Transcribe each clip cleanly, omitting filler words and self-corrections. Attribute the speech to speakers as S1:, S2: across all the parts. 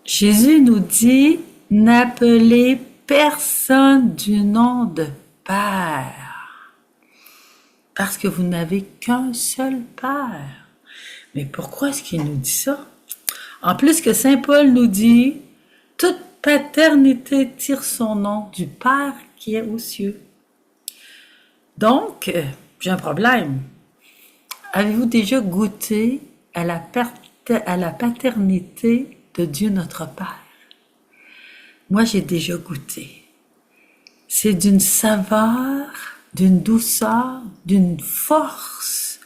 S1: Jésus nous dit, n'appelez personne du nom de Père, parce que vous n'avez qu'un seul Père. Mais pourquoi est-ce qu'il nous dit ça? En plus que Saint Paul nous dit, toute paternité tire son nom du Père qui est aux cieux. Donc, j'ai un problème. Avez-vous déjà goûté à la paternité de Dieu notre Père? Moi, j'ai déjà goûté. C'est d'une saveur, d'une douceur, d'une force,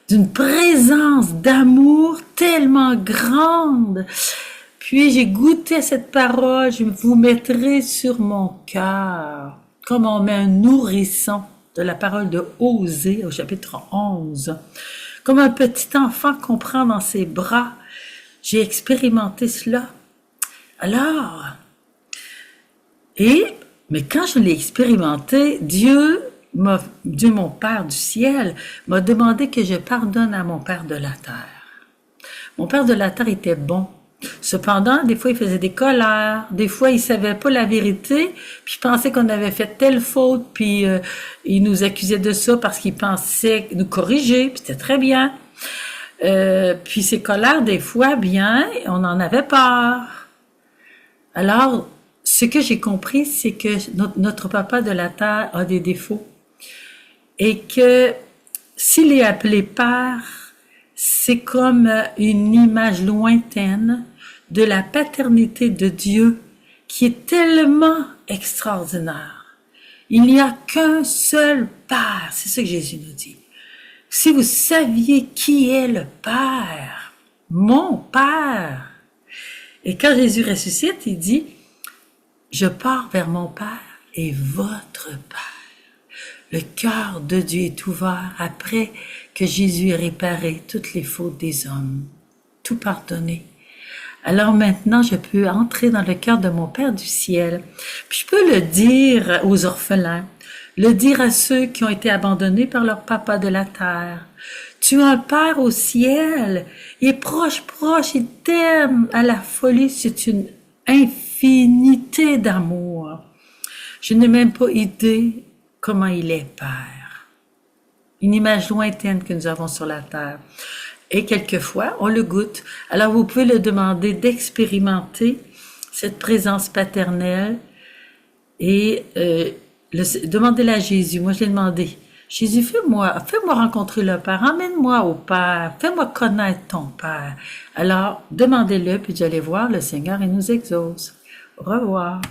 S1: d'une présence d'amour tellement grande. Puis j'ai goûté à cette parole, je vous mettrai sur mon cœur, comme on met un nourrisson de la parole de Osée au chapitre 11. Comme un petit enfant qu'on prend dans ses bras, j'ai expérimenté cela. Alors, mais quand je l'ai expérimenté, Dieu, mon Père du ciel, m'a demandé que je pardonne à mon Père de la terre. Mon Père de la terre était bon. Cependant, des fois, il faisait des colères. Des fois, il savait pas la vérité, puis il pensait qu'on avait fait telle faute, puis il nous accusait de ça parce qu'il pensait nous corriger, puis c'était très bien. Puis ces colères, des fois, bien, on en avait peur. Alors, ce que j'ai compris, c'est que notre papa de la terre a des défauts et que s'il est appelé Père, c'est comme une image lointaine de la paternité de Dieu qui est tellement extraordinaire. Il n'y a qu'un seul Père, c'est ce que Jésus nous dit. Si vous saviez qui est le Père, mon Père. Et quand Jésus ressuscite, il dit, je pars vers mon Père et votre Père. Le cœur de Dieu est ouvert après que Jésus ait réparé toutes les fautes des hommes, tout pardonné. Alors maintenant, je peux entrer dans le cœur de mon Père du ciel. Puis je peux le dire aux orphelins, le dire à ceux qui ont été abandonnés par leur papa de la terre. Tu as un Père au ciel, il est proche, il t'aime à la folie, c'est une infinité d'amour. Je n'ai même pas idée comment il est Père. Une image lointaine que nous avons sur la terre. Et quelquefois, on le goûte. Alors, vous pouvez le demander d'expérimenter cette présence paternelle et demandez-la à Jésus. Moi, je l'ai demandé. Jésus, fais-moi rencontrer le Père. Emmène-moi au Père. Fais-moi connaître ton Père. Alors, demandez-le, puis vous allez voir, le Seigneur, il nous exauce. Au revoir.